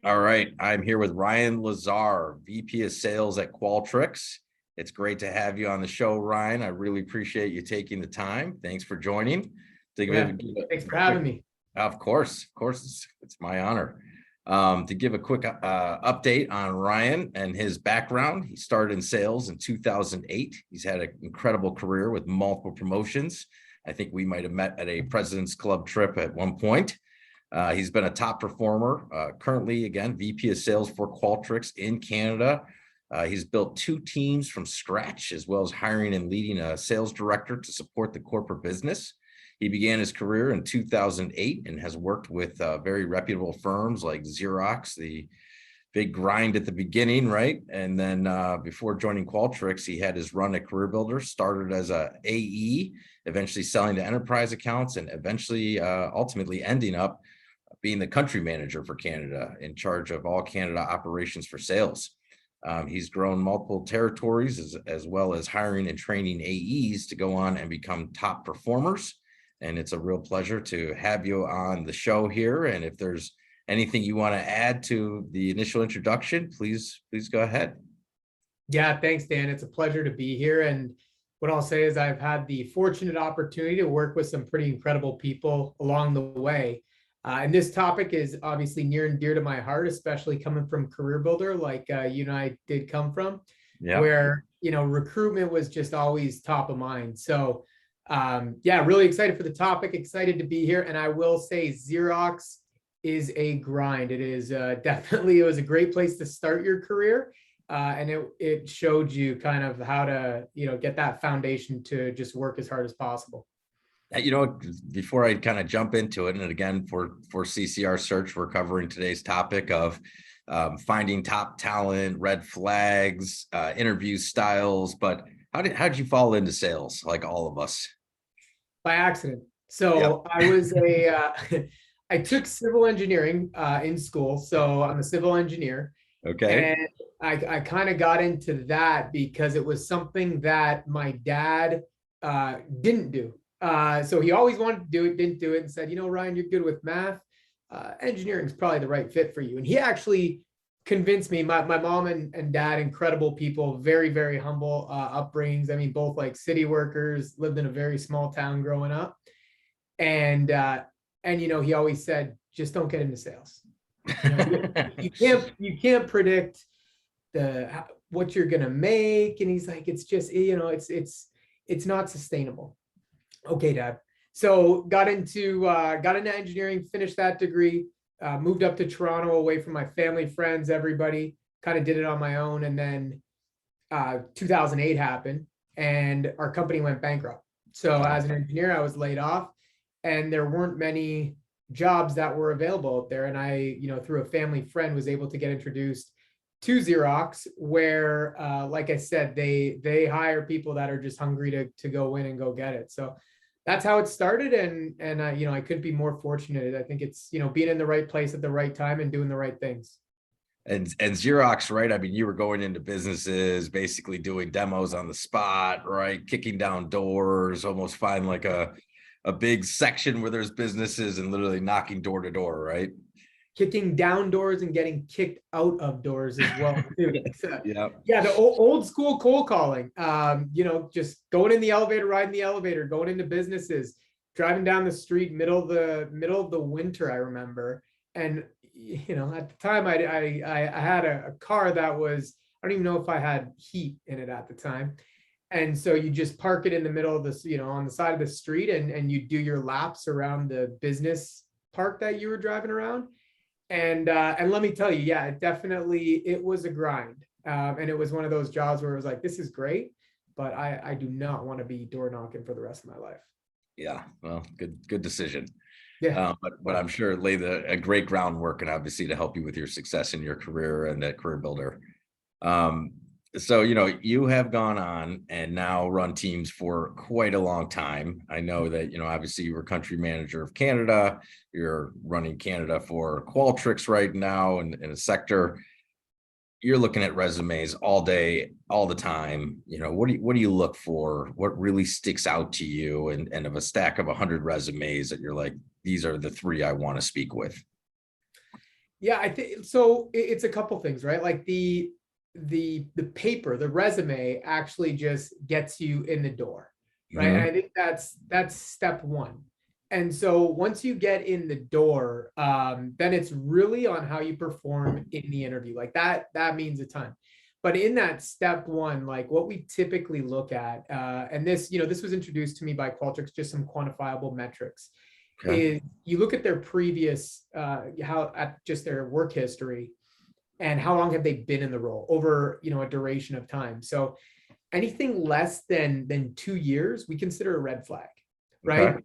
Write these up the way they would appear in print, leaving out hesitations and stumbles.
All right, I'm here with Ryan Lazar, VP of Sales at Qualtrics. It's great to have you on the show, Ryan. I really appreciate you taking the time. Thanks for joining. Yeah, thanks for having me. Of course, it's my honor. To give a quick update on Ryan and his background, he started in sales in 2008. He's had an incredible career with multiple promotions. I think we might have met at a President's Club trip at one point. He's been a top performer, currently, again, VP of Sales for Qualtrics in Canada. He's built 2 teams from scratch, as well as hiring and leading a sales director to support the corporate business. He began his career in 2008 and has worked with very reputable firms like Xerox, the big grind at the beginning, right? And then before joining Qualtrics, he had his run at Career Builder, started as a AE, eventually selling to enterprise accounts, and eventually, ultimately ending up being the country manager for Canada, in charge of all Canada operations for sales. He's grown multiple territories as well as hiring and training AEs to go on and become top performers. And it's a real pleasure to have you on the show here. And if there's anything you want to add to the initial introduction, please go ahead. Yeah, thanks, Dan. It's a pleasure to be here. And what I'll say is I've had the fortunate opportunity to work with some pretty incredible people along the way. And this topic is obviously near and dear to my heart, especially coming from Career Builder, like you and I did come from, where, recruitment was just always top of mind. So yeah, really excited for the topic, excited to be here. And I will say Xerox is a grind. It is definitely, it was a great place to start your career. And it showed you kind of how to, get that foundation to just work as hard as possible. Before I kind of jump into it, and again, for CCR Search, we're covering today's topic of finding top talent, red flags, interview styles. But how did you fall into sales, like all of us? By accident. So I was I took civil engineering in school. So I'm a civil engineer. Okay. And I kind of got into that because it was something that my dad didn't do. So he always wanted to do it, didn't do it, and said, Ryan, you're good with math. Engineering is probably the right fit for you. And he actually convinced me. My mom and dad, incredible people, very, very humble upbringings. I mean, both like city workers, lived in a very small town growing up. And he always said, just don't get into sales. You can't predict what you're gonna make. And he's like, it's just, it's not sustainable. Okay, Dad. So got into engineering, finished that degree, moved up to Toronto away from my family, friends, everybody, kind of did it on my own. And then 2008 happened and our company went bankrupt. So as an engineer, I was laid off and there weren't many jobs that were available out there. And I, through a family friend, was able to get introduced to Xerox, where, like I said, they hire people that are just hungry to go in and go get it. So that's how it started. And I couldn't be more fortunate. I think it's, being in the right place at the right time and doing the right things. And Xerox, right? I mean, you were going into businesses, basically doing demos on the spot, right? Kicking down doors, almost find like a big section where there's businesses and literally knocking door to door, right? Kicking down doors and getting kicked out of doors as well too. So, yeah, the old school cold calling. Just going in the elevator, riding the elevator, going into businesses, driving down the street, middle of the winter, I remember. And at the time I had a car that was, I don't even know if I had heat in it at the time. And so you just park it in the middle of this, on the side of the street, and you do your laps around the business park that you were driving around. And let me tell you, it was a grind. And it was one of those jobs where it was like, this is great, but I do not want to be door knocking for the rest of my life. Yeah, well, good decision. Yeah. But I'm sure it laid a great groundwork, and obviously to help you with your success in your career and at Career Builder. So, you have gone on and now run teams for quite a long time. I know that, obviously you were country manager of Canada. You're running Canada for Qualtrics right now in a sector. You're looking at resumes all day, all the time. What do you look for? What really sticks out to you? And of a stack of 100 resumes that you're like, these are the 3 I want to speak with. Yeah, I think so. It's a couple things, right? Like the paper, the resume actually just gets you in the door, right? And Mhm. I think that's step one. And so once you get in the door, then it's really on how you perform in the interview. Like that means a ton. But in that step one, like what we typically look at, and this was introduced to me by Qualtrics, just some quantifiable metrics, Okay. is you look at their previous, how at just their work history and how long have they been in the role over, a duration of time. So anything less than 2 years, we consider a red flag, Okay. right?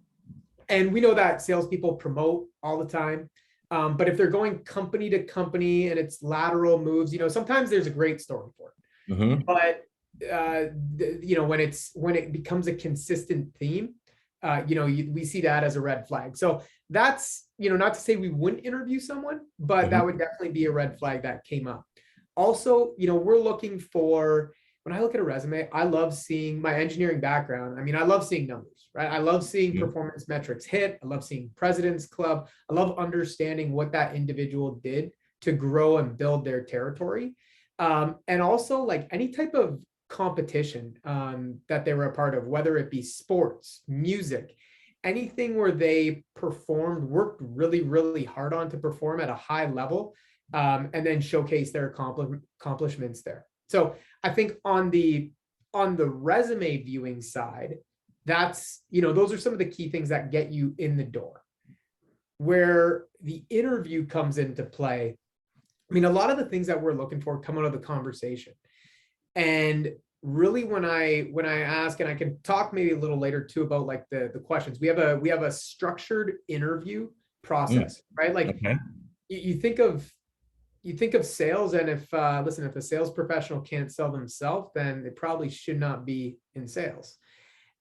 And we know that salespeople promote all the time. But if they're going company to company and it's lateral moves, sometimes there's a great story for it. Hmm. But when it becomes a consistent theme, we see that as a red flag. So that's, not to say we wouldn't interview someone, but that Hmm. would definitely be a red flag that came up. Also, we're looking for, when I look at a resume, I love seeing my engineering background. I mean, I love seeing numbers, right? I love seeing performance metrics hit. I love seeing President's Club. I love understanding what that individual did to grow and build their territory. And also like any type of competition that they were a part of, whether it be sports, music, anything where they worked really, really hard on to perform at a high level, and then showcase their accomplishments there. So I think on the resume viewing side, that's, those are some of the key things that get you in the door. Where the interview comes into play, I mean, a lot of the things that we're looking for come out of the conversation. And really when I ask, and I can talk maybe a little later too about like the questions, we have a structured interview process, right? Like Okay. you think of sales, and if if a sales professional can't sell themselves, then they probably should not be in sales.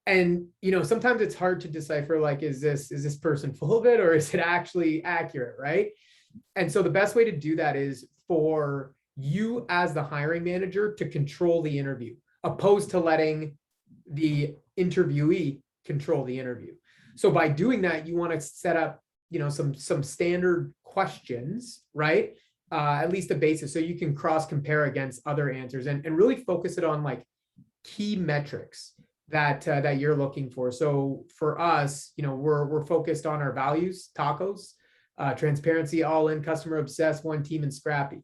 And sometimes it's hard to decipher, like, is this person full of it or is it actually accurate, right? And so the best way to do that is for you as the hiring manager to control the interview, opposed to letting the interviewee control the interview. So by doing that, you want to set up, some standard questions, right? At least a basis, so you can cross compare against other answers, and really focus it on like key metrics that you're looking for. So for us, we're focused on our values, T.A.C.O.S, transparency, all in, customer obsessed, one team, and Scrappy.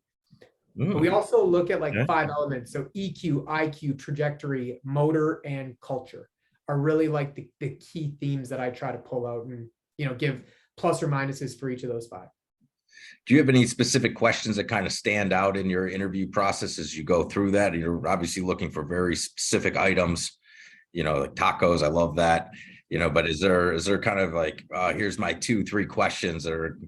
But we also look at like Okay. 5 elements. So EQ, IQ, trajectory, motor, and culture are really like the key themes that I try to pull out and, give plus or minuses for each of those 5. Do you have any specific questions that kind of stand out in your interview process as you go through that? You're obviously looking for very specific items, like tacos. I love that, but is there kind of like, here's my 2-3 questions that are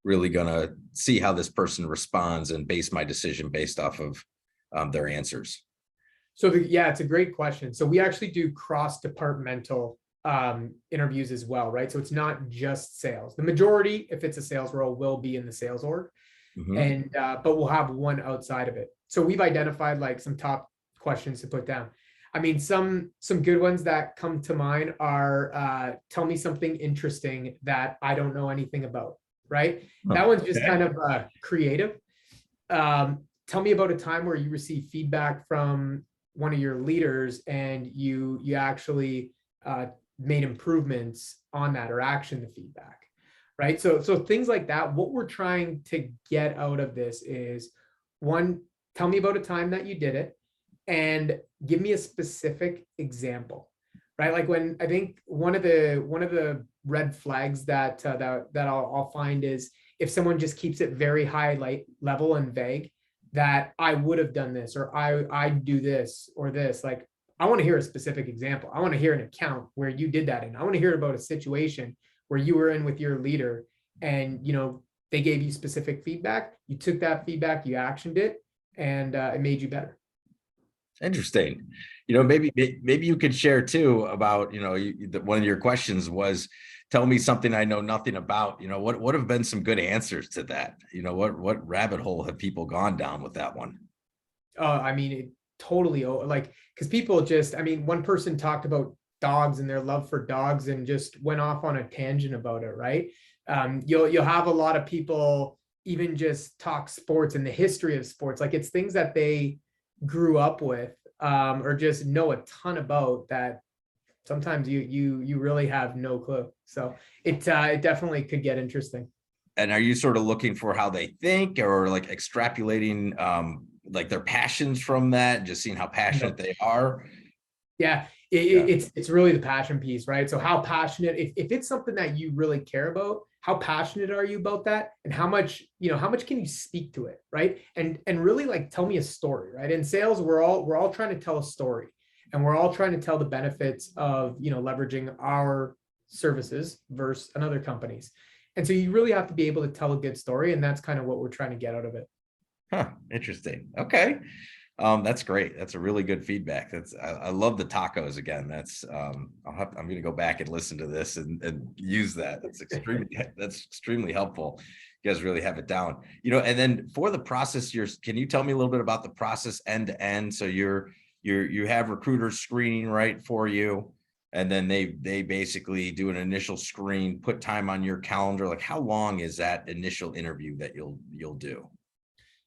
really going to see how this person responds and base my decision based off of their answers? So yeah, it's a great question. So we actually do cross-departmental interviews as well, right? So it's not just sales. The majority, if it's a sales role, will be in the sales org, Mm-hmm. and but we'll have one outside of it. So we've identified like some top questions to put down. I mean, some good ones that come to mind are tell me something interesting that I don't know anything about, right? That one's just Okay. kind of creative. Tell me about a time where you received feedback from one of your leaders and you actually made improvements on that or action the feedback, right? So things like that. What we're trying to get out of this is, one, tell me about a time that you did it and give me a specific example, right? Like when I think one of the red flags that I'll find is if someone just keeps it very high level and vague, that I would have done this, or I do this or this. Like, I want to hear a specific example. I want to hear an account where you did that in. I want to hear about a situation where you were in with your leader and they gave you specific feedback. You took that feedback, you actioned it, and it made you better. Interesting. Maybe you could share too about, one of your questions was, tell me something I know nothing about. What have been some good answers to that? What rabbit hole have people gone down with that one? I mean, it totally, like, because people just, I mean, one person talked about dogs and their love for dogs and just went off on a tangent about it, right? You'll have a lot of people even just talk sports and the history of sports. Like it's things that they grew up with, or just know a ton about that sometimes you really have no clue. So it definitely could get interesting. And are you sort of looking for how they think, or like extrapolating like their passions from that, just seeing how passionate they are? Yeah, Yeah. it's really the passion piece, right? So how passionate, if it's something that you really care about, how passionate are you about that? And how much, how much can you speak to it, right? And really like tell me a story, right? In sales, we're all trying to tell a story, and we're all trying to tell the benefits of, leveraging our services versus another company's. And so you really have to be able to tell a good story, and that's kind of what we're trying to get out of it. Huh, interesting. Okay. That's great. That's a really good feedback. I love the tacos again. I'm going to go back and listen to this and use that. That's extremely helpful. You guys really have it down, and then for the process, can you tell me a little bit about the process end to end? So you have recruiters screening right for you, and then they basically do an initial screen, put time on your calendar. Like how long is that initial interview that you'll do?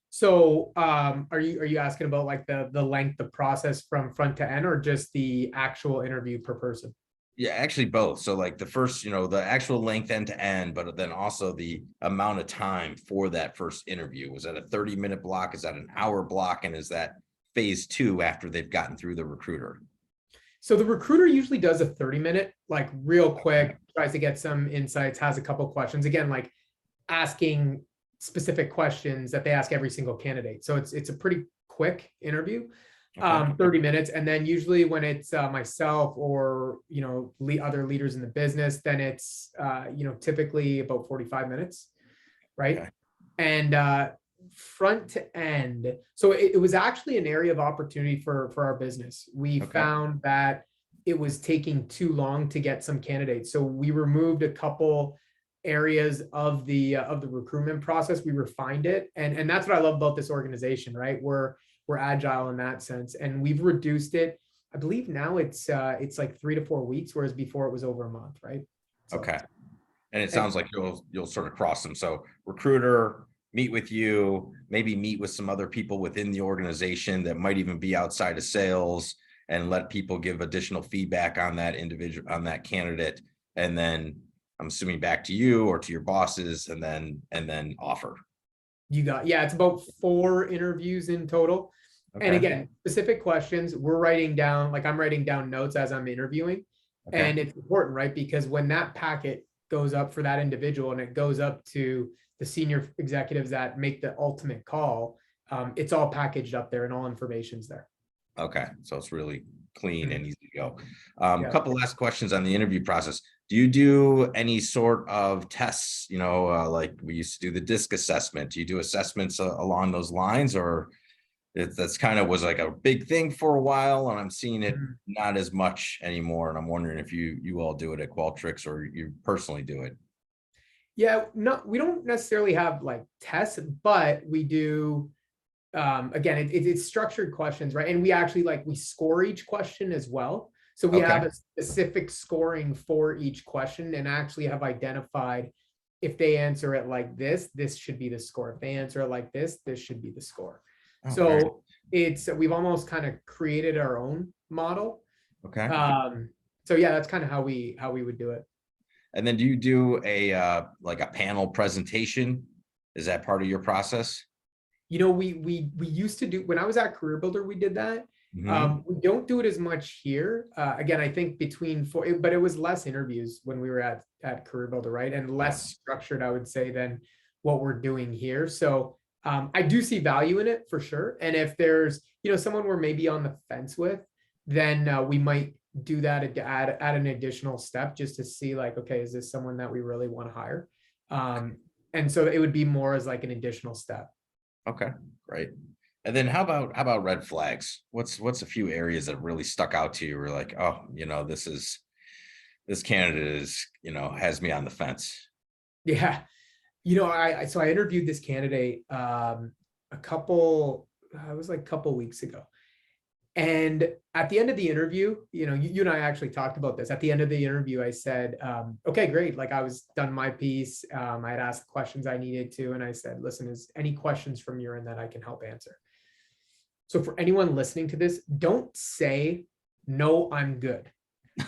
So are you asking about like the length of process from front to end, or just the actual interview per person? Yeah, actually both. So like the first, the actual length end to end, but then also the amount of time for that first interview. Was that a 30-minute block? Is that an hour block? And is that phase 2 after they've gotten through the recruiter? So the recruiter usually does a 30-minute, like real quick, tries to get some insights, has a couple questions. Again, like asking specific questions that they ask every single candidate. So it's a pretty quick interview, Okay. 30 minutes. And then usually when it's myself or, other leaders in the business, then it's, typically about 45 minutes, right? Okay. And front to end. So it was actually an area of opportunity for our business. We Okay. found that it was taking too long to get some candidates. So we removed a couple areas of the recruitment process. We refined it, and that's what I love about this organization, right? We're agile in that sense, and we've reduced it. I believe now it's like 3 to 4 weeks, whereas before it was over a month, right? So, Okay. And it sounds like you'll sort of cross them. So recruiter, meet with you, maybe meet with some other people within the organization that might even be outside of sales, and let people give additional feedback on that individual, on that candidate. And then I'm assuming back to you or to your bosses, and then offer. yeah, it's about 4 interviews in total. And Okay. again, specific questions, we're writing down, like I'm writing down notes as I'm interviewing. Okay. And it's important, right? Because when that packet goes up for that individual and it goes up to the senior executives that make the ultimate call, it's all packaged up there and all information's there. Okay. So it's really clean and easy to go. Yeah. Couple last questions on the interview process. Do you do any sort of tests, like we used to do the DISC assessment? Do you do assessments along those lines, or that's kind of was like a big thing for a while, and I'm seeing it not as much anymore. And I'm wondering if you all do it at Qualtrics, or you personally do it. Yeah, no, we don't necessarily have like tests, but we do, again, it's structured questions, right? And we actually we score each question as well. So we have a specific scoring for each question, and actually have identified if they answer it like this should be the score. If they answer it like this should be the score. Oh, So we've almost kind of created our own model. okay. So yeah, that's kind of how we would do it. And then do you do a like a panel presentation? Is that part of your process? We used to do, when I was at Career Builder, we did that. We don't do it as much here. Again, I think but it was less interviews when we were at Career Builder, right? And less structured, I would say, than what we're doing here. So I do see value in it for sure. And if there's, someone we're maybe on the fence with, then we might do that to add an additional step just to see like, okay, is this someone that we really want to hire? And so it would be more as like an additional step. Okay, great. And then how about red flags? What's a few areas that really stuck out to you? We're like, oh, this candidate is, has me on the fence. Yeah. I interviewed this candidate it was like a couple weeks ago. And at the end of the interview, you and I actually talked about this. At the end of the interview, I said, okay, great. Like I was done my piece. I had asked the questions I needed to. And I said, listen, is any questions from your end that I can help answer? So for anyone listening to this, don't say, no, I'm good.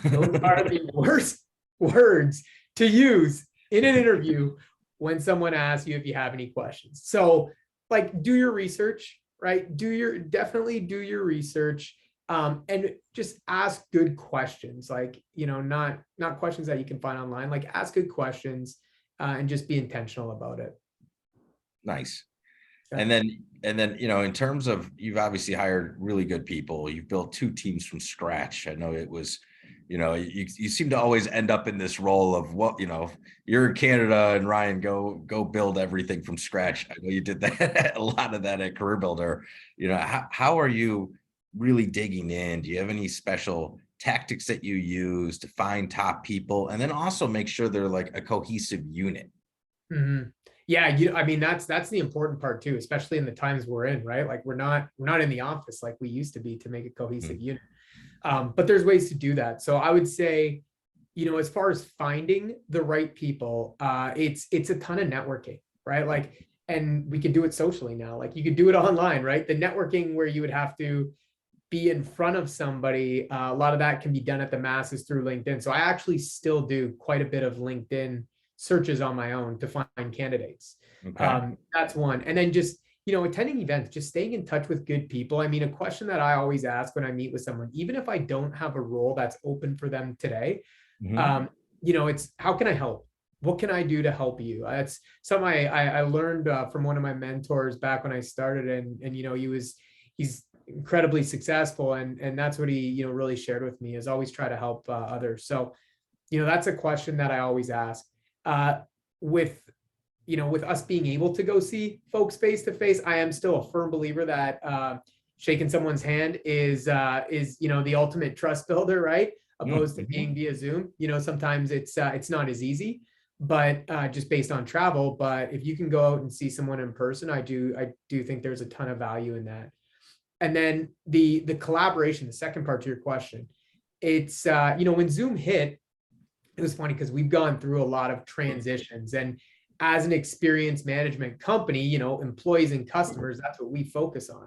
Those are the worst words to use in an interview when someone asks you if you have any questions. So like do your research, right? Definitely do your research, and just ask good questions. Like, not questions that you can find online, like ask good questions, and just be intentional about it. Nice. Yeah. And then, in terms of, you've obviously hired really good people. You've built 2 teams from scratch. I know it was, you seem to always end up in this role of you're in Canada and Ryan, go build everything from scratch. I know you did that, a lot of that at Career Builder. How are you really digging in? Do you have any special tactics that you use to find top people and then also make sure they're like a cohesive unit? Mm-hmm. Yeah, I mean, that's the important part too, especially in the times we're in, right? Like we're not in the office like we used to be to make a cohesive unit. But there's ways to do that. So I would say, as far as finding the right people, it's a ton of networking, right? Like, and we could do it socially now. Like you could do it online, right? The networking where you would have to be in front of somebody, a lot of that can be done at the masses through LinkedIn. So I actually still do quite a bit of LinkedIn searches on my own to find candidates. Okay. That's one. And then just, attending events, just staying in touch with good people. I mean, a question that I always ask when I meet with someone, even if I don't have a role that's open for them today, it's how can I help? What can I do to help you? That's something I learned from one of my mentors back when I started, and he's incredibly successful, and that's what he really shared with me, is always try to help others. So that's a question that I always ask. With us being able to go see folks face to face, I am still a firm believer that shaking someone's hand is the ultimate trust builder, right? Opposed to being via Zoom. Sometimes it's not as easy, but just based on travel. But if you can go out and see someone in person, I do think there's a ton of value in that. And then the collaboration, the second part to your question, it's when Zoom hit, it was funny because we've gone through a lot of transitions, and as an experience management company, employees and customers, that's what we focus on.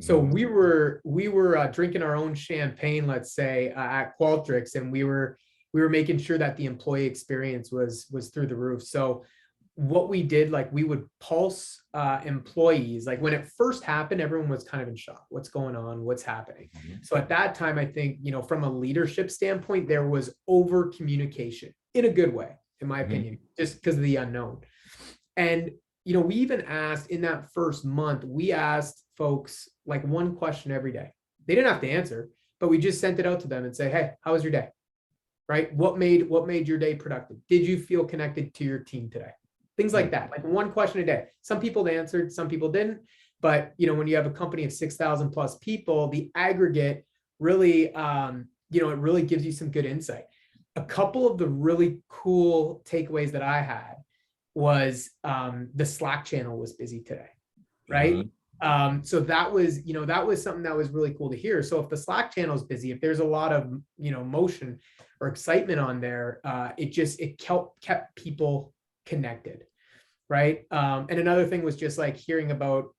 So we were drinking our own champagne, let's say, at Qualtrics, and we were making sure that the employee experience was through the roof. So what we did, like we would pulse employees. Like when it first happened, everyone was kind of in shock. What's going on? What's happening? So at that time, I think, from a leadership standpoint, there was over communication in a good way, in my opinion, just because of the unknown. And, we even asked in that first month, we asked folks like one question every day. They didn't have to answer, but we just sent it out to them and say, hey, how was your day? Right? What made your day productive? Did you feel connected to your team today? Things like that, like one question a day. Some people answered, some people didn't. But, when you have a company of 6,000 plus people, the aggregate really, it really gives you some good insight. A couple of the really cool takeaways that I had was the Slack channel was busy today, right? So that was something that was really cool to hear. So if the Slack channel is busy, if there's a lot of, motion or excitement on there, it kept people connected, right? And another thing was just like hearing about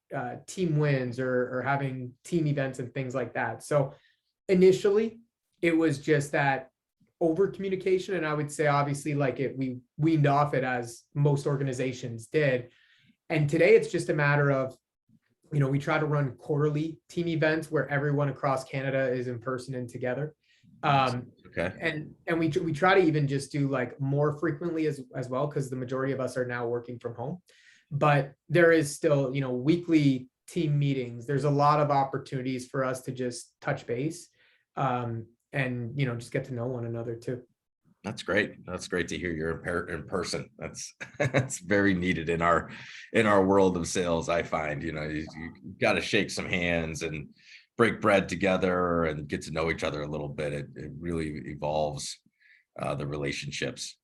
team wins or having team events and things like that. So initially, it was just that over communication, and I would say obviously we weaned off it, as most organizations did. And today it's just a matter of, we try to run quarterly team events where everyone across Canada is in person and together. Okay. And we try to even just do like more frequently as well, because the majority of us are now working from home. But there is still, weekly team meetings. There's a lot of opportunities for us to just touch base, and just get to know one another too. That's great. That's great to hear you're in person. That's very needed in our world of sales. I find, you got to shake some hands and break bread together and get to know each other a little bit. It really evolves the relationships.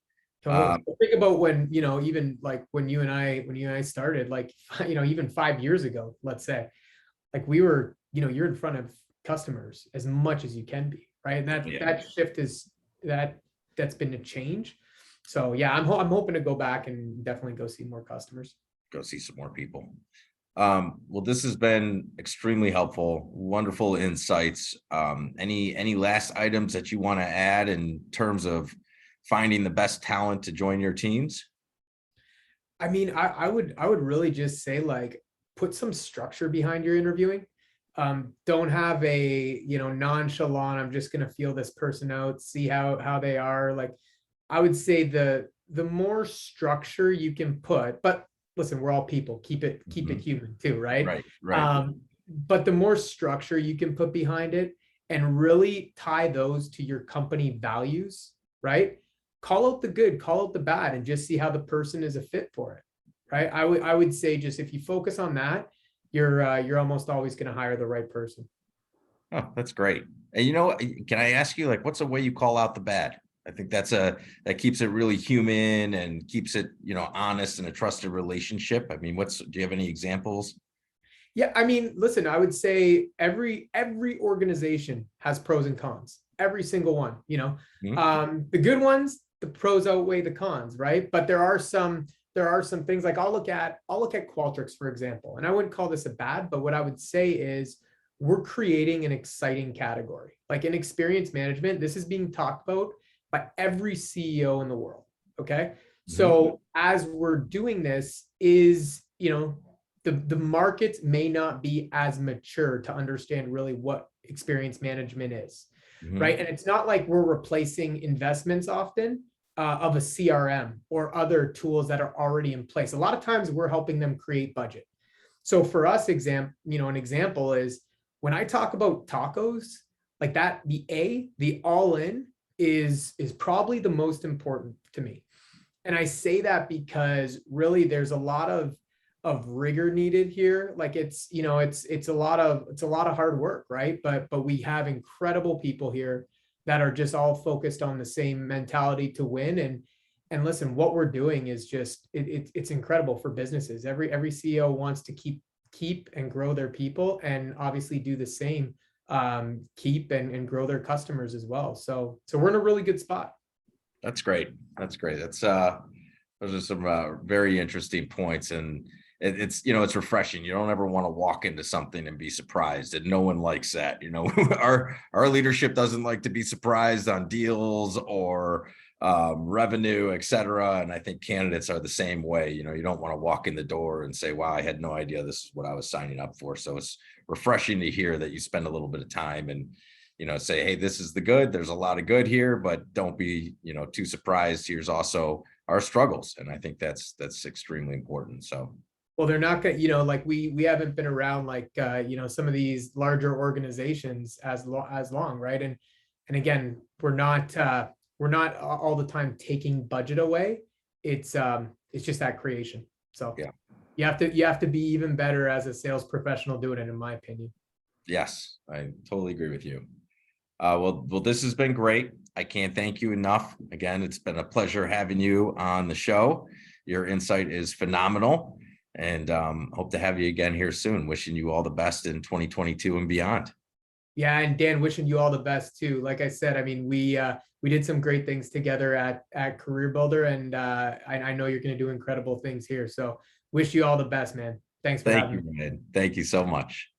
Totally. Think about when, even like when you and I started, like, even 5 years ago, let's say, like we were, you're in front of customers as much as you can be, right? And that shift is that's been a change. So yeah, I'm hoping to go back and definitely go see more customers. Go see some more people. Well, this has been extremely helpful, wonderful insights. Any last items that you want to add in terms of finding the best talent to join your teams? I mean, I would really just say, like, put some structure behind your interviewing. Don't have a, nonchalant, I'm just gonna feel this person out, see how they are. Like, I would say the more structure you can put, but listen, we're all people. Keep it human too, right? Right. But the more structure you can put behind it and really tie those to your company values, right? Call out the good, call out the bad, and just see how the person is a fit for it, right? I would say, just if you focus on that, you're almost always going to hire the right person. Oh, that's great. And can I ask you, like, what's a way you call out the bad? I think that keeps it really human and keeps it, honest and a trusted relationship. I mean, do you have any examples? Yeah, I mean, listen, I would say every organization has pros and cons. Every single one, the good ones, the pros outweigh the cons, right? But there are some things, like I'll look at Qualtrics, for example, and I wouldn't call this a bad, but what I would say is we're creating an exciting category. Like, in experience management, this is being talked about by every CEO in the world. Okay. So as we're doing this, is, the market may not be as mature to understand really what experience management is, right? And it's not like we're replacing investments often of a CRM or other tools that are already in place. A lot of times we're helping them create budget. So for us, an example is, when I talk about tacos, like that, the all in is probably the most important to me. And I say that because really there's a lot of rigor needed here. Like, it's a lot of hard work, right? But we have incredible people here that are just all focused on the same mentality to win. And listen, what we're doing is just, it's incredible for businesses. Every CEO wants to keep and grow their people, and obviously do the same, keep and grow their customers as well. So we're in a really good spot. That's great. Those are some very interesting points, and it's refreshing. You don't ever want to walk into something and be surprised, and no one likes that. Our leadership doesn't like to be surprised on deals or revenue, et cetera. And I think candidates are the same way. You don't want to walk in the door and say, wow, I had no idea this is what I was signing up for. So it's refreshing to hear that you spend a little bit of time and say, hey, this is the good. There's a lot of good here, but don't be, too surprised. Here's also our struggles. And I think that's extremely important. So, well, they're not going to, like we haven't been around like, some of these larger organizations as long, right? And again, we're not all the time taking budget away. It's just that creation. So yeah, you have to be even better as a sales professional doing it, in my opinion. Yes, I totally agree with you. Well, this has been great. I can't thank you enough. Again, it's been a pleasure having you on the show. Your insight is phenomenal, and hope to have you again here soon. Wishing you all the best in 2022 and beyond. Yeah, and Dan, wishing you all the best too. Like I said, I mean, we did some great things together at Career Builder, and I know you're going to do incredible things here. So wish you all the best, man. Thanks for having me. Thank you, man. Thank you so much.